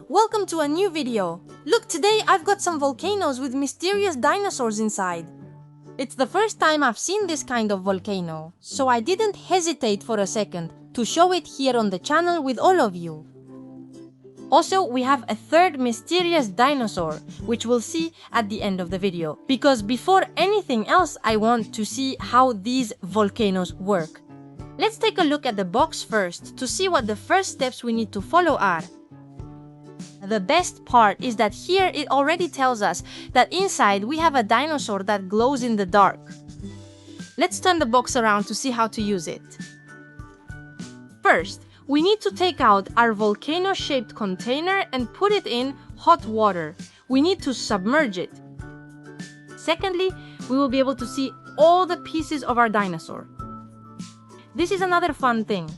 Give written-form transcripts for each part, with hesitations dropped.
welcome to a new video. Look, today I've got some volcanoes with mysterious dinosaurs inside. It's the first time I've seen this kind of volcano, so I didn't hesitate for a second to show it here on the channel with all of you. Also, we have a third mysterious dinosaur, which we'll see at the end of the video, because before anything else I want to see how these volcanoes work. Let's take a look at the box first to see what the first steps we need to follow are. The best part is that here it already tells us that inside we have a dinosaur that glows in the dark. Let's turn the box around to see how to use it. First, we need to take out our volcano-shaped container and put it in hot water. We need to submerge it. Secondly, we will be able to see all the pieces of our dinosaur. This is another fun thing.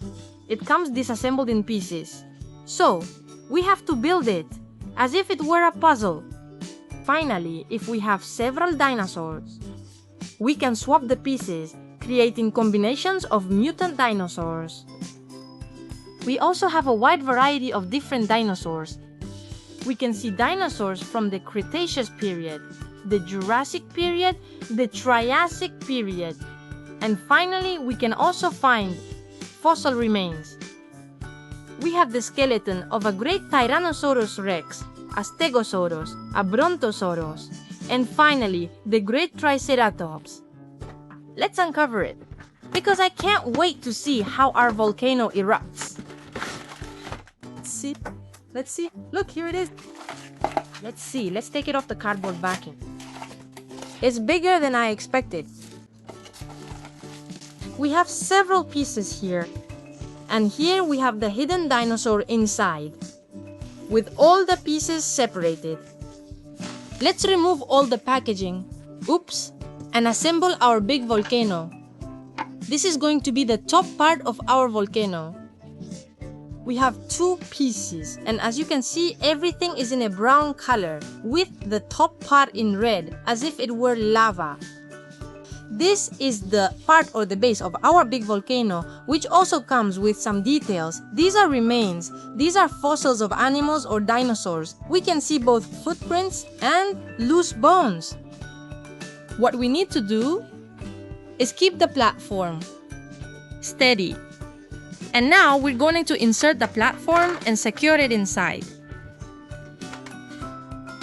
It comes disassembled in pieces. So, we have to build it, as if it were a puzzle. Finally, if we have several dinosaurs, we can swap the pieces, creating combinations of mutant dinosaurs. We also have a wide variety of different dinosaurs. We can see dinosaurs from the Cretaceous period, the Jurassic period, the Triassic period, and finally we can also find fossil remains. We have the skeleton of a great Tyrannosaurus rex, a Stegosaurus, a Brontosaurus, and finally the great Triceratops. Let's uncover it, because I can't wait to see how our volcano erupts. Let's see. Look, here it is. Let's see. Let's take it off the cardboard backing. It's bigger than I expected. We have several pieces here. And here we have the hidden dinosaur inside, with all the pieces separated. Let's remove all the packaging, oops, and assemble our big volcano. This is going to be the top part of our volcano. We have two pieces, and as you can see, everything is in a brown color, with the top part in red, as if it were lava. This is the part or the base of our big volcano, which also comes with some details. These are remains. These are fossils of animals or dinosaurs. We can see both footprints and loose bones. What we need to do is keep the platform steady. And now we're going to insert the platform and secure it inside.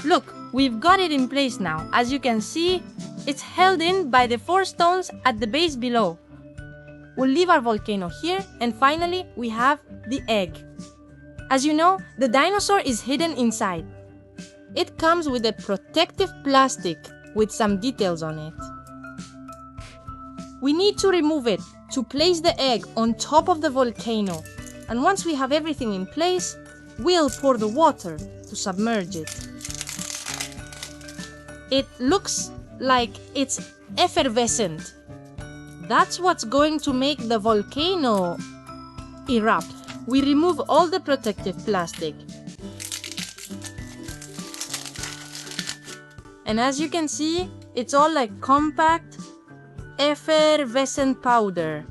Look, we've got it in place now. As you can see, it's held in by the 4 stones at the base below. We'll leave our volcano here, and finally we have the egg. As you know, the dinosaur is hidden inside. It comes with a protective plastic with some details on it. We need to remove it to place the egg on top of the volcano, and once we have everything in place, we'll pour the water to submerge it. It looks like it's effervescent. That's what's going to make the volcano erupt. We remove all the protective plastic. And as you can see, it's all like compact, effervescent powder.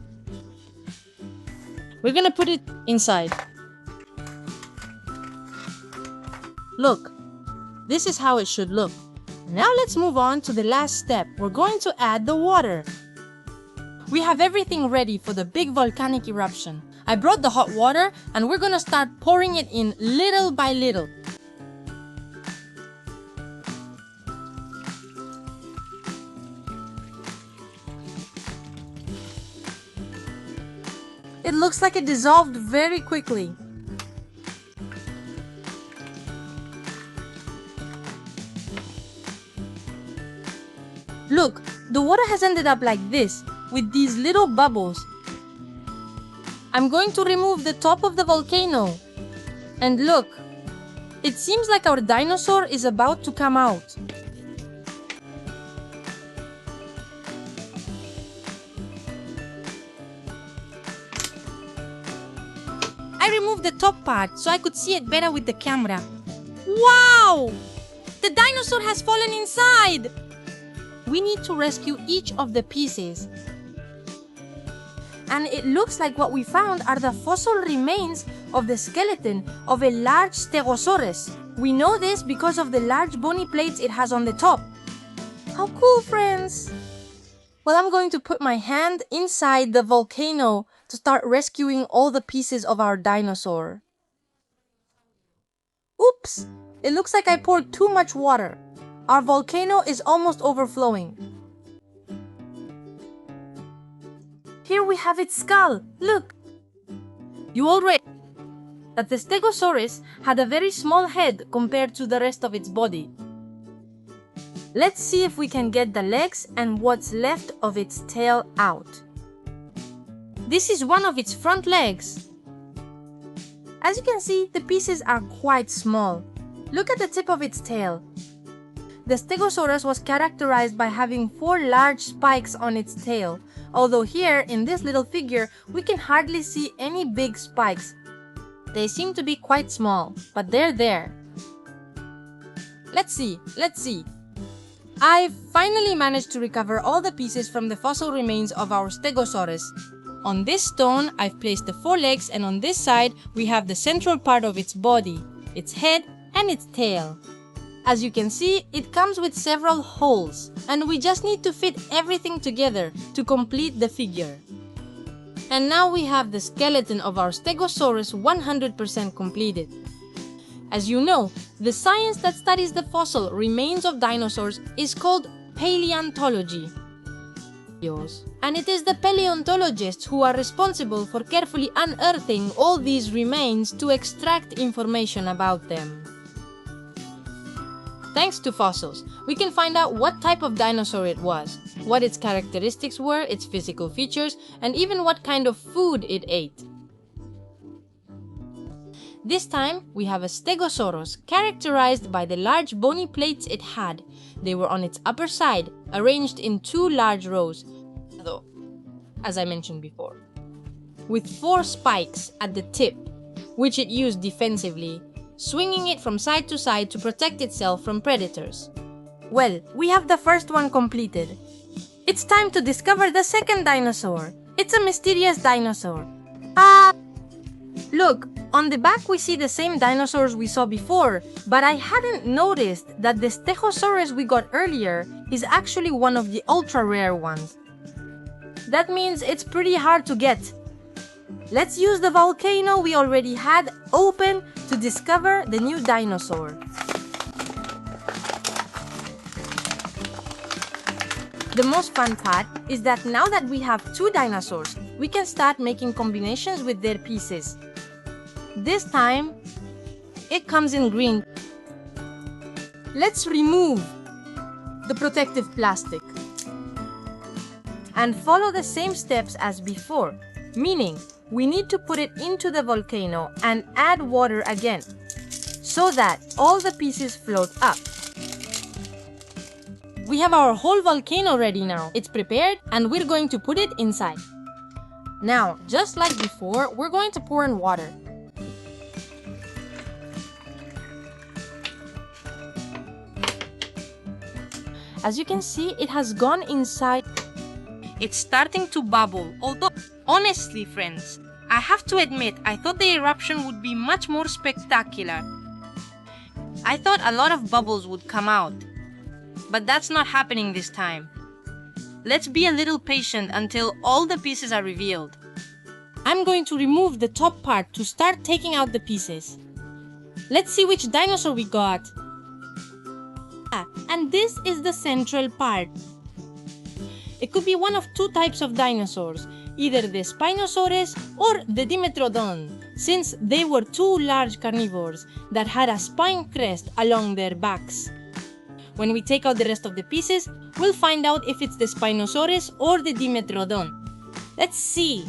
We're gonna put it inside. Look, this is how it should look. Now let's move on to the last step. We're going to add the water. We have everything ready for the big volcanic eruption. I brought the hot water and we're gonna start pouring it in little by little. It looks like it dissolved very quickly. Look, the water has ended up like this, with these little bubbles. I'm going to remove the top of the volcano. And look, it seems like our dinosaur is about to come out. I removed the top part so I could see it better with the camera. Wow! The dinosaur has fallen inside! We need to rescue each of the pieces. And it looks like what we found are the fossil remains of the skeleton of a large Stegosaurus. We know this because of the large bony plates it has on the top. How cool, friends! Well, I'm going to put my hand inside the volcano to start rescuing all the pieces of our dinosaur. Oops! It looks like I poured too much water. Our volcano is almost overflowing. Here we have its skull. Look! You already know that the Stegosaurus had a very small head compared to the rest of its body. Let's see if we can get the legs and what's left of its tail out. This is one of its front legs. As you can see, the pieces are quite small. Look at the tip of its tail. The Stegosaurus was characterized by having 4 large spikes on its tail, although here, in this little figure, we can hardly see any big spikes. They seem to be quite small, but they're there. Let's see. I finally managed to recover all the pieces from the fossil remains of our Stegosaurus. On this stone, I've placed the 4 legs, and on this side, we have the central part of its body, its head, and its tail. As you can see, it comes with several holes, and we just need to fit everything together to complete the figure. And now we have the skeleton of our Stegosaurus 100% completed. As you know, the science that studies the fossil remains of dinosaurs is called paleontology. And it is the paleontologists who are responsible for carefully unearthing all these remains to extract information about them. Thanks to fossils, we can find out what type of dinosaur it was, what its characteristics were, its physical features, and even what kind of food it ate. This time, we have a Stegosaurus characterized by the large bony plates it had. They were on its upper side, arranged in 2 large rows, as I mentioned before, with 4 spikes at the tip, which it used defensively, swinging it from side to side to protect itself from predators. Well, we have the first one completed. It's time to discover the second dinosaur. It's a mysterious dinosaur. Look, on the back we see the same dinosaurs we saw before, but I hadn't noticed that the Stegosaurus we got earlier is actually one of the ultra-rare ones. That means it's pretty hard to get. Let's use the volcano we already had open to discover the new dinosaur. The most fun part is that now that we have 2 dinosaurs, we can start making combinations with their pieces. This time, it comes in green. Let's remove the protective plastic and follow the same steps as before, meaning we need to put it into the volcano and add water again, so that all the pieces float up. We have our whole volcano ready now. It's prepared and we're going to put it inside. Now, just like before, we're going to pour in water. As you can see, it has gone inside. It's starting to bubble, although honestly, friends, I have to admit, I thought the eruption would be much more spectacular. I thought a lot of bubbles would come out, but that's not happening this time. Let's be a little patient until all the pieces are revealed. I'm going to remove the top part to start taking out the pieces. Let's see which dinosaur we got. And this is the central part. It could be one of 2 types of dinosaurs, either the Spinosaurus or the Dimetrodon, since they were 2 large carnivores that had a spine crest along their backs. When we take out the rest of the pieces, we'll find out if it's the Spinosaurus or the Dimetrodon. Let's see.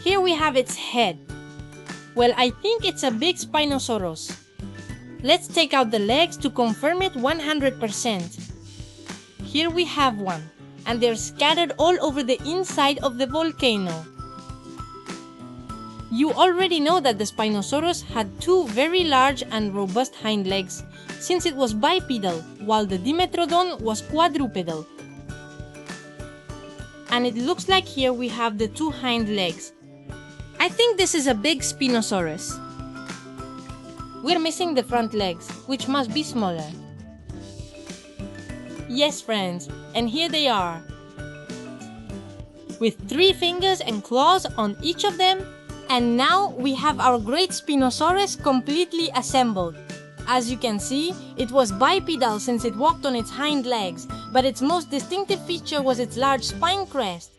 Here we have its head. Well, I think it's a big Spinosaurus. Let's take out the legs to confirm it 100%. Here we have one, and they're scattered all over the inside of the volcano. You already know that the Spinosaurus had 2 very large and robust hind legs, since it was bipedal, while the Dimetrodon was quadrupedal. And it looks like here we have the 2 hind legs. I think this is a big Spinosaurus. We're missing the front legs, which must be smaller. Yes, friends, and here they are. With 3 fingers and claws on each of them. And now we have our great Spinosaurus completely assembled. As you can see, it was bipedal since it walked on its hind legs, but its most distinctive feature was its large spine crest.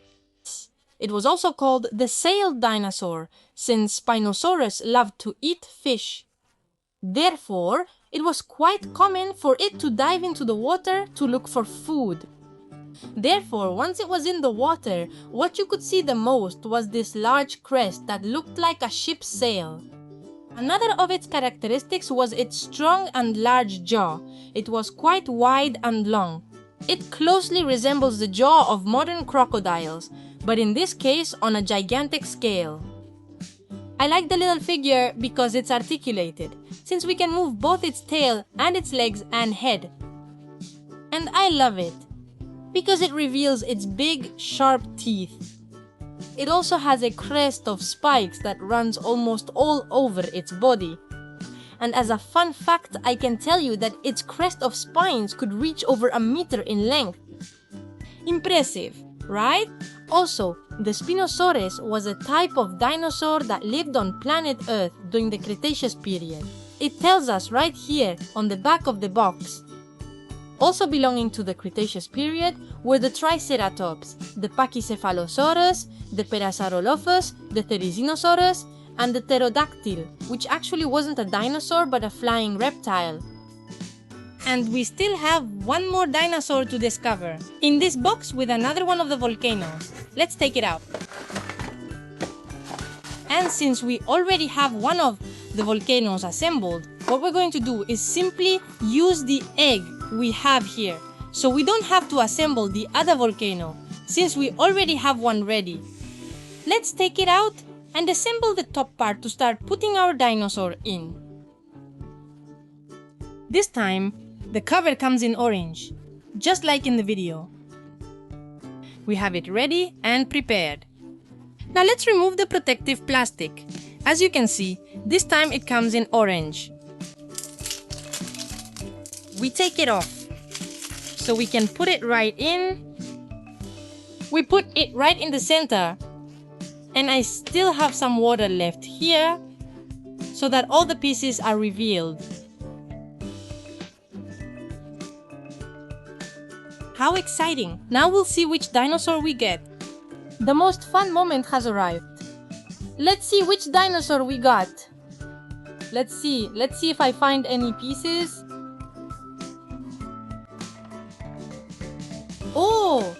It was also called the sailed dinosaur, since Spinosaurus loved to eat fish. Therefore, it was quite common for it to dive into the water to look for food. Therefore, once it was in the water, what you could see the most was this large crest that looked like a ship's sail. Another of its characteristics was its strong and large jaw. It was quite wide and long. It closely resembles the jaw of modern crocodiles, but in this case on a gigantic scale. I like the little figure because it's articulated, since we can move both its tail and its legs and head. And I love it, because it reveals its big, sharp teeth. It also has a crest of spikes that runs almost all over its body. And as a fun fact, I can tell you that its crest of spines could reach over a meter in length. Impressive, right? Also, the Spinosaurus was a type of dinosaur that lived on planet Earth during the Cretaceous period. It tells us right here on the back of the box. Also belonging to the Cretaceous period were the Triceratops, the Pachycephalosaurus, the Parasaurolophus, the Therizinosaurus, and the pterodactyl, which actually wasn't a dinosaur but a flying reptile. And we still have one more dinosaur to discover, in this box with another one of the volcanoes. Let's take it out. And since we already have one of the volcanoes assembled, what we're going to do is simply use the egg we have here, so we don't have to assemble the other volcano, since we already have one ready. Let's take it out and assemble the top part to start putting our dinosaur in. This time, the cover comes in orange, just like in the video. We have it ready and prepared. Now let's remove the protective plastic. As you can see, this time it comes in orange. We take it off, so we can put it right in. We put it right in the center. And I still have some water left here, so that all the pieces are revealed. How exciting! Now we'll see which dinosaur we get. The most fun moment has arrived. Let's see which dinosaur we got. Let's see if I find any pieces. Oh!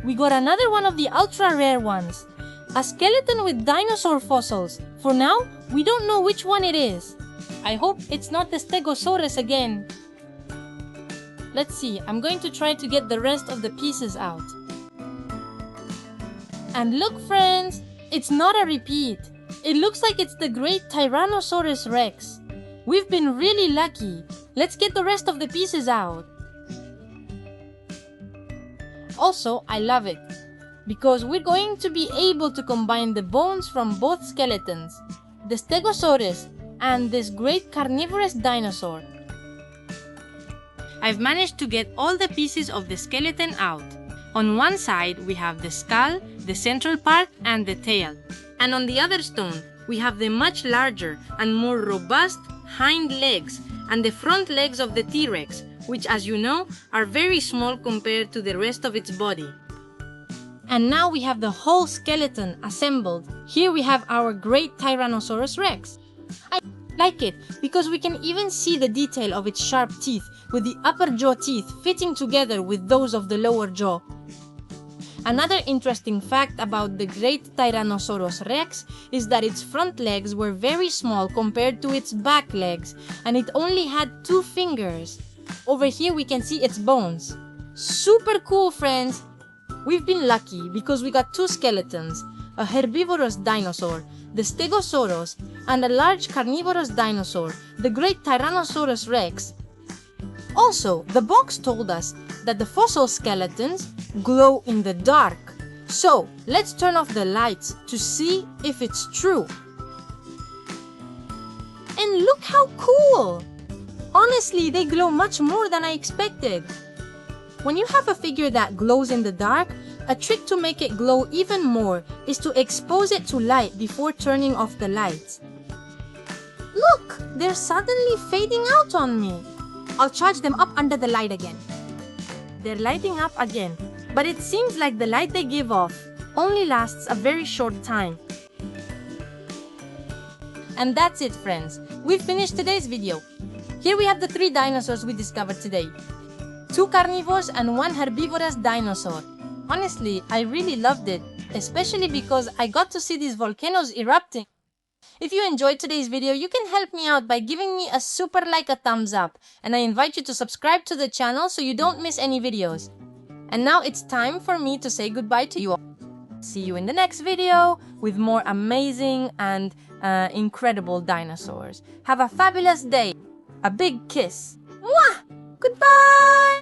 We got another one of the ultra rare ones. A skeleton with dinosaur fossils. For now, we don't know which one it is. I hope it's not the Stegosaurus again. Let's see, I'm going to try to get the rest of the pieces out. And look, friends, it's not a repeat. It looks like it's the great Tyrannosaurus Rex. We've been really lucky. Let's get the rest of the pieces out. Also, I love it, because we're going to be able to combine the bones from both skeletons, the Stegosaurus and this great carnivorous dinosaur. I've managed to get all the pieces of the skeleton out. On one side, we have the skull, the central part, and the tail. And on the other stone, we have the much larger and more robust hind legs and the front legs of the T-Rex, which, as you know, are very small compared to the rest of its body. And now we have the whole skeleton assembled. Here we have our great Tyrannosaurus Rex. I like it because we can even see the detail of its sharp teeth, with the upper jaw teeth fitting together with those of the lower jaw. Another interesting fact about the great Tyrannosaurus Rex is that its front legs were very small compared to its back legs, and it only had 2 fingers. Over here we can see its bones. Super cool, friends! We've been lucky because we got 2 skeletons, a herbivorous dinosaur, the Stegosaurus, and a large carnivorous dinosaur, the great Tyrannosaurus Rex. Also, the box told us that the fossil skeletons glow in the dark, So, let's turn off the lights to see if it's true. And look how cool! Honestly, they glow much more than I expected. When you have a figure that glows in the dark, a trick to make it glow even more is to expose it to light before turning off the lights. Look! They're suddenly fading out on me. I'll charge them up under the light again. They're lighting up again, but it seems like the light they give off only lasts a very short time. And that's it, friends. We've finished today's video. Here we have the 3 dinosaurs we discovered today. 2 carnivores and 1 herbivorous dinosaur. Honestly, I really loved it, especially because I got to see these volcanoes erupting. If you enjoyed today's video, you can help me out by giving me a super like, a thumbs up, and I invite you to subscribe to the channel so you don't miss any videos. And now it's time for me to say goodbye to you all. See you in the next video with more amazing and incredible dinosaurs. Have a fabulous day. A big kiss. Mwah! Goodbye!